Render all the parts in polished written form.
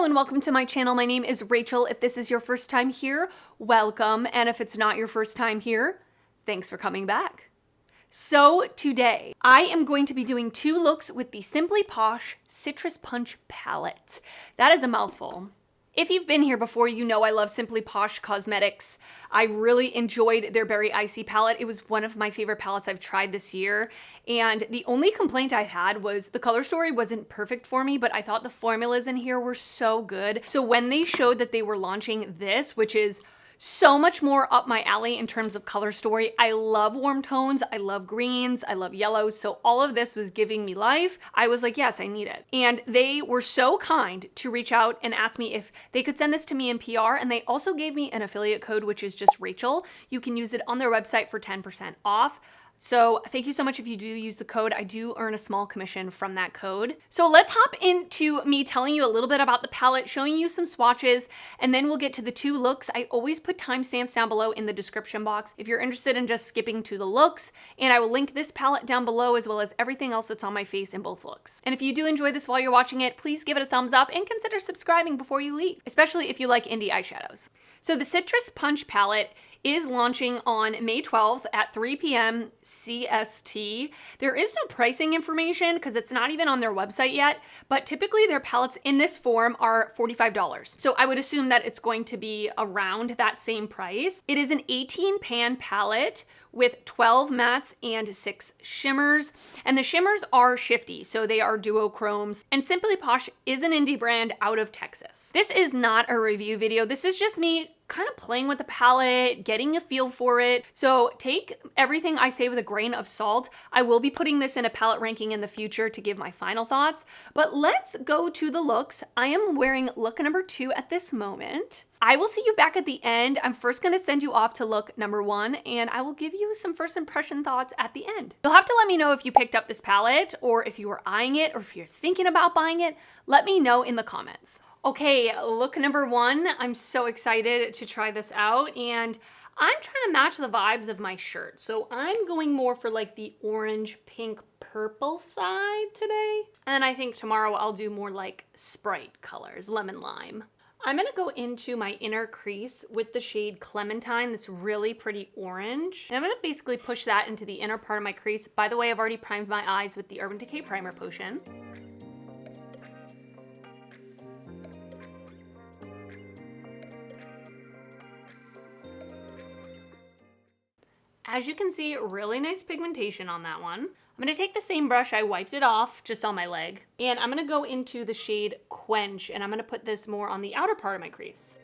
and welcome to my channel. My name is Rachel. If this is your first time here, welcome. And if it's not your first time here, thanks for coming back. So today, I am going to be doing 2 looks with the Simply Posh Citrus Punch palette. That is a mouthful. If you've been here before, you know I love Simply Posh Cosmetics. I really enjoyed their Berry Icy palette. It was one of my favorite palettes I've tried this year. And the only complaint I had was the color story wasn't perfect for me, but I thought the formulas in here were so good. So when they showed that they were launching this, which is so much more up my alley in terms of color story. I love warm tones, I love greens, I love yellows, so all of this was giving me life. I was like, yes, I need it. And they were so kind to reach out and ask me if they could send this to me in PR, and they also gave me an affiliate code, which is just Rachel. You can use it on their website for 10% off. So thank you so much if you do use the code. I do earn a small commission from that code. So let's hop into me telling you a little bit about the palette, showing you some swatches, and then we'll get to the 2 looks. I always put timestamps down below in the description box if you're interested in just skipping to the looks, and I will link this palette down below as well as everything else that's on my face in both looks. And if you do enjoy this while you're watching it, please give it a thumbs up and consider subscribing before you leave, especially if you like indie eyeshadows. So the Citrus Punch palette is launching on May 12th at 3 p.m. CST. There is no pricing information because it's not even on their website yet, but typically their palettes in this form are $45. So I would assume that it's going to be around that same price. It is an 18 pan palette with 12 mattes and 6 shimmers. And the shimmers are shifty, so they are duochromes. And Simply Posh is an indie brand out of Texas. This is not a review video. This is just me kind of playing with the palette, getting a feel for it. So take everything I say with a grain of salt. I will be putting this in a palette ranking in the future to give my final thoughts, but let's go to the looks. I am wearing look number 2 at this moment. I will see you back at the end. I'm first gonna send you off to look number 1, and I will give you some first impression thoughts at the end. You'll have to let me know if you picked up this palette, or if you were eyeing it, or if you're thinking about buying it. Let me know in the comments. Okay, look number 1. I'm so excited to try this out, and I'm trying to match the vibes of my shirt. So I'm going more for like the orange, pink, purple side today. And I think tomorrow I'll do more like Sprite colors, lemon lime. I'm gonna go into my inner crease with the shade Clementine, this really pretty orange. And I'm gonna basically push that into the inner part of my crease. By the way, I've already primed my eyes with the Urban Decay Primer Potion. As you can see, really nice pigmentation on that one. I'm gonna take the same brush, I wiped it off just on my leg, and I'm gonna go into the shade Quench, and I'm gonna put this more on the outer part of my crease.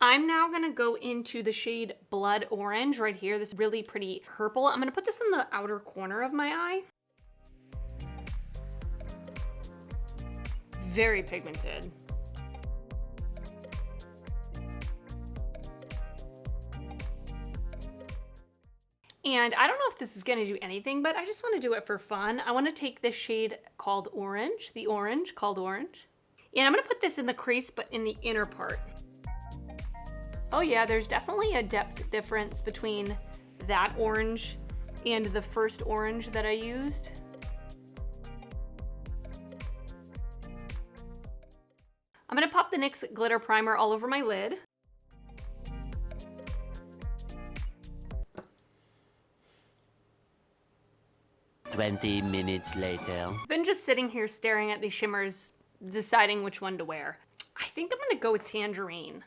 I'm now gonna go into the shade Blood Orange right here, this really pretty purple. I'm gonna put this in the outer corner of my eye. Very pigmented. And I don't know if this is gonna do anything, but I just wanna do it for fun. I wanna take this shade called Orange, the orange called Orange. And I'm gonna put this in the crease, but in the inner part. Oh yeah, there's definitely a depth difference between that orange and the first orange that I used. I'm gonna pop the NYX Glitter Primer all over my lid. "20 minutes later." I've been just sitting here staring at these shimmers, deciding which one to wear. I think I'm gonna go with Tangerine.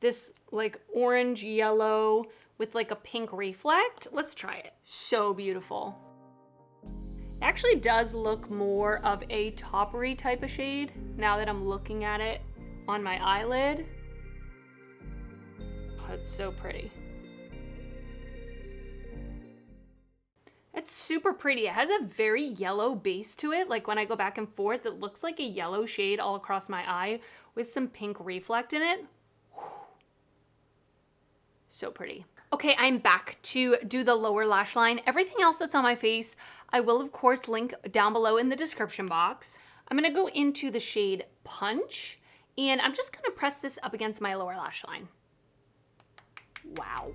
This like orange yellow with like a pink reflect. Let's try it. So beautiful. It actually does look more of a taupery type of shade now that I'm looking at it on my eyelid. Oh, it's so pretty. It's super pretty. It has a very yellow base to it. Like when I go back and forth, it looks like a yellow shade all across my eye with some pink reflect in it. So pretty. Okay, I'm back to do the lower lash line. Everything else that's on my face, I will of course link down below in the description box. I'm gonna go into the shade Punch, and I'm just gonna press this up against my lower lash line. Wow.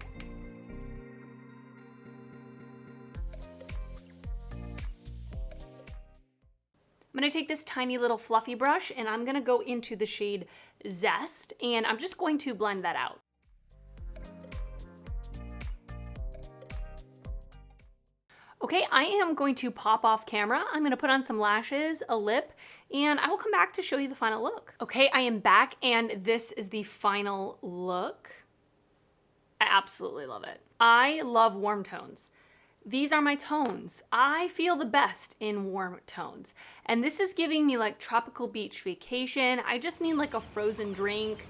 gonna take this tiny little fluffy brush and I'm gonna go into the shade Zest, and I'm just going to blend that out. Okay, I am going to pop off camera. I'm gonna put on some lashes, a lip, and I will come back to show you the final look. Okay, I am back and this is the final look. I absolutely love it. I love warm tones. These are my tones. I feel the best in warm tones. And this is giving me like tropical beach vacation. I just need like a frozen drink,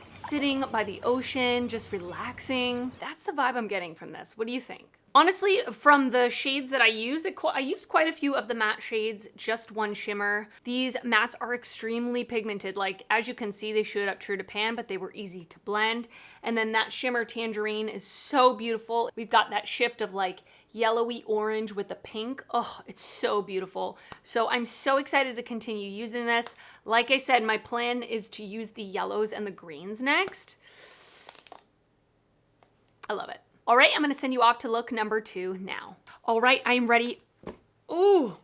sitting by the ocean, just relaxing. That's the vibe I'm getting from this. What do you think? Honestly, from the shades that I use quite a few of the matte shades, just one shimmer. These mattes are extremely pigmented. Like, as you can see, they showed up true to pan, but they were easy to blend. And then that shimmer tangerine is so beautiful. We've got that shift of like yellowy orange with the pink. Oh, it's so beautiful. So I'm so excited to continue using this. Like I said, my plan is to use the yellows and the greens next. I love it. All right, I'm gonna send you off to look number 2 now. All right, I'm ready. Ooh,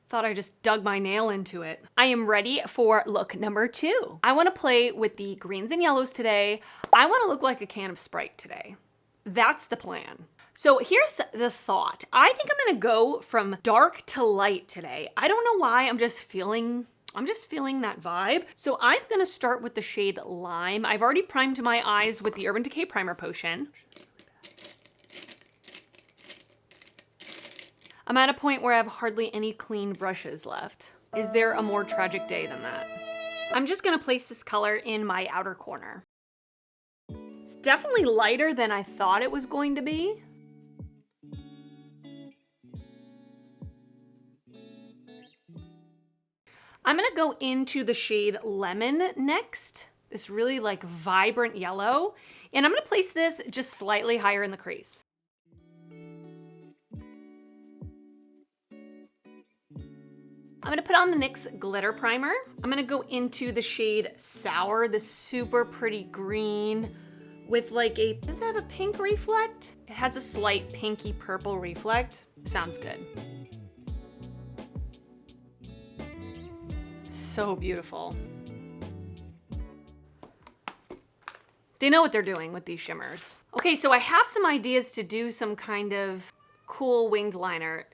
thought I just dug my nail into it. I am ready for look number 2. I wanna play with the greens and yellows today. I wanna look like a can of Sprite today. That's the plan. So here's the thought. I think I'm gonna go from dark to light today. I don't know why, I'm just feeling that vibe. So I'm gonna start with the shade Lime. I've already primed my eyes with the Urban Decay Primer Potion. I'm at a point where I have hardly any clean brushes left. Is there a more tragic day than that? I'm just gonna place this color in my outer corner. It's definitely lighter than I thought it was going to be. I'm gonna go into the shade Lemon next. This really like vibrant yellow. And I'm gonna place this just slightly higher in the crease. I'm gonna put on the NYX Glitter Primer. I'm gonna go into the shade Sour, this super pretty green with like does it have a pink reflect? It has a slight pinky purple reflect. Sounds good. So beautiful. They know what they're doing with these shimmers. Okay, so I have some ideas to do some kind of cool winged liner.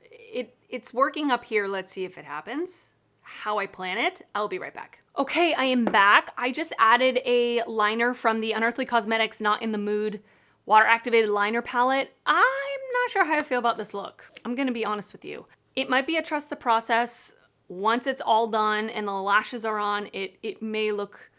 It's working up here. Let's see if it happens. How I plan it. I'll be right back. Okay, I am back. I just added a liner from the Unearthly Cosmetics Not in the Mood Water Activated Liner Palette. I'm not sure how I feel about this look. I'm gonna be honest with you. It might be a trust the process. Once it's all done and the lashes are on, it may look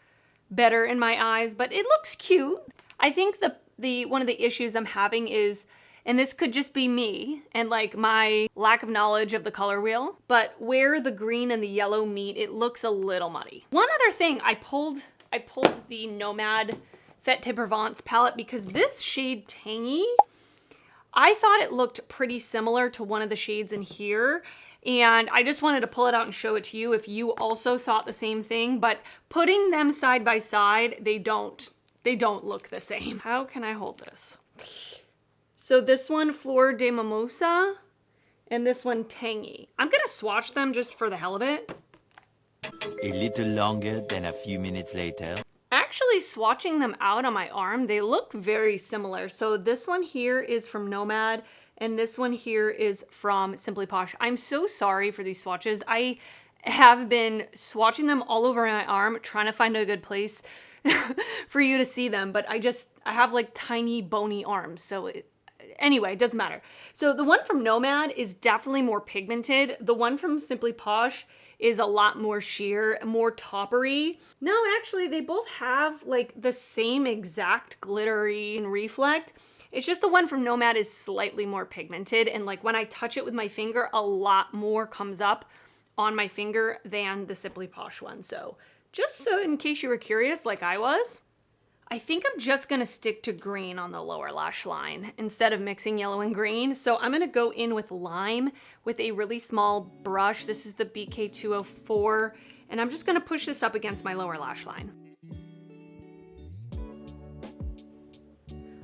better in my eyes, but it looks cute. I think the one of the issues I'm having is, and this could just be me and like my lack of knowledge of the color wheel, but where the green and the yellow meet, it looks a little muddy. One other thing, I pulled the Nomad Fête de Provence palette because this shade Tangy, I thought it looked pretty similar to one of the shades in here. And I just wanted to pull it out and show it to you if you also thought the same thing, but putting them side by side, they don't look the same. How can I hold this? So this one, Fleur de Mimosa, and this one, Tangy. I'm gonna swatch them just for the hell of it. A little longer than a few minutes later. Actually swatching them out on my arm, they look very similar. So this one here is from Nomad, and this one here is from Simply Posh. I'm so sorry for these swatches. I have been swatching them all over my arm, trying to find a good place for you to see them, but I have like tiny bony arms, so anyway, it doesn't matter. So the one from Nomad is definitely more pigmented. The one from Simply Posh is a lot more sheer, more toppery. No, actually, they both have like the same exact glittery and reflect. It's just the one from Nomad is slightly more pigmented, and like when I touch it with my finger, a lot more comes up on my finger than the Simply Posh one. So just so in case you were curious, like I was, I think I'm just gonna stick to green on the lower lash line instead of mixing yellow and green. So I'm gonna go in with Lime with a really small brush. This is the BK204, and I'm just gonna push this up against my lower lash line.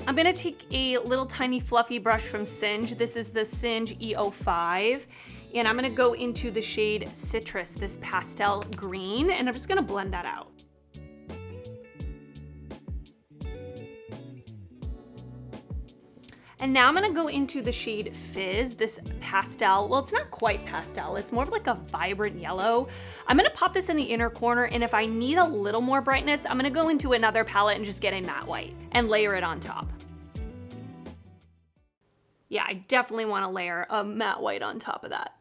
I'm gonna take a little tiny fluffy brush from Singe. This is the Singe E05. And I'm gonna go into the shade Citrus, this pastel green, and I'm just gonna blend that out. And now I'm gonna go into the shade Fizz, this pastel. Well, it's not quite pastel, it's more of like a vibrant yellow. I'm gonna pop this in the inner corner, and if I need a little more brightness, I'm gonna go into another palette and just get a matte white and layer it on top. Yeah, I definitely wanna layer a matte white on top of that.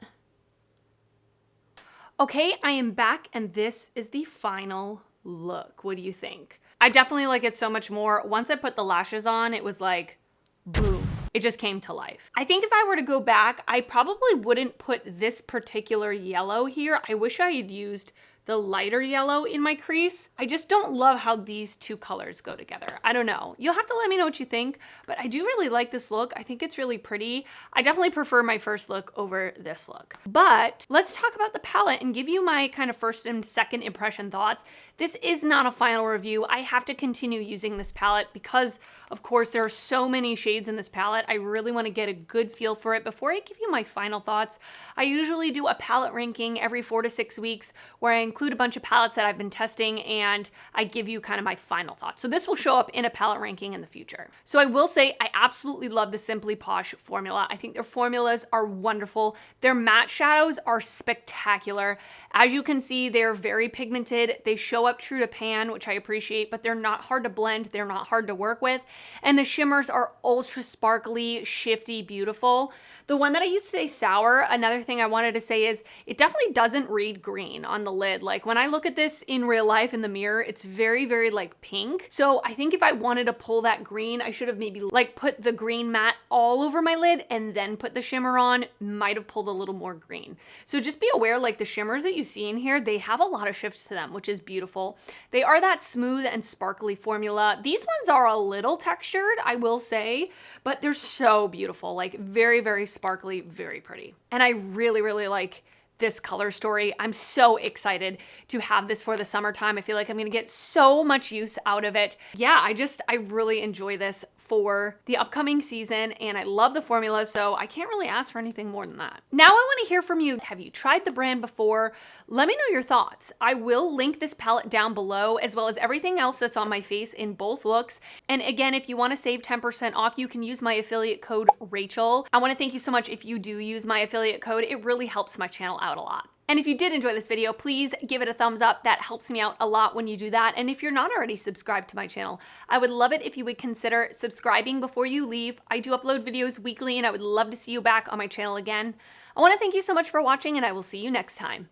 Okay, I am back, and this is the final look. What do you think? I definitely like it so much more. Once I put the lashes on, it was like, boom. It just came to life. I think if I were to go back, I probably wouldn't put this particular yellow here. I wish I had used the lighter yellow in my crease. I just don't love how these two colors go together. I don't know. You'll have to let me know what you think, but I do really like this look. I think it's really pretty. I definitely prefer my first look over this look. But let's talk about the palette and give you my kind of first and second impression thoughts. This is not a final review. I have to continue using this palette because, of course, there are so many shades in this palette. I really want to get a good feel for it before I give you my final thoughts. I usually do a palette ranking every 4 to 6 weeks where I include a bunch of palettes that I've been testing and I give you kind of my final thoughts. So this will show up in a palette ranking in the future. So I will say I absolutely love the Simply Posh formula. I think their formulas are wonderful. Their matte shadows are spectacular. As you can see, they're very pigmented. They show up true to pan, which I appreciate, but they're not hard to blend. They're not hard to work with. And the shimmers are ultra sparkly, shifty, beautiful. The one that I used today, Sour, another thing I wanted to say is it definitely doesn't read green on the lid. Like when I look at this in real life in the mirror, it's very, very like pink. So I think if I wanted to pull that green, I should have maybe like put the green matte all over my lid and then put the shimmer on. Might have pulled a little more green. So just be aware, like the shimmers that you see in here, they have a lot of shifts to them, which is beautiful. They are that smooth and sparkly formula. These ones are a little textured, I will say, but they're so beautiful, like very, very sparkly, very pretty. And I really, really like this color story. I'm so excited to have this for the summertime. I feel like I'm gonna get so much use out of it. Yeah, I really enjoy this for the upcoming season and I love the formula, so I can't really ask for anything more than that. Now I wanna hear from you. Have you tried the brand before? Let me know your thoughts. I will link this palette down below as well as everything else that's on my face in both looks. And again, if you wanna save 10% off, you can use my affiliate code Rachel. I wanna thank you so much if you do use my affiliate code. It really helps my channel out a lot. And if you did enjoy this video, please give it a thumbs up. That helps me out a lot when you do that. And if you're not already subscribed to my channel, I would love it if you would consider subscribing before you leave. I do upload videos weekly and I would love to see you back on my channel again. I want to thank you so much for watching and I will see you next time.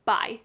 Bye.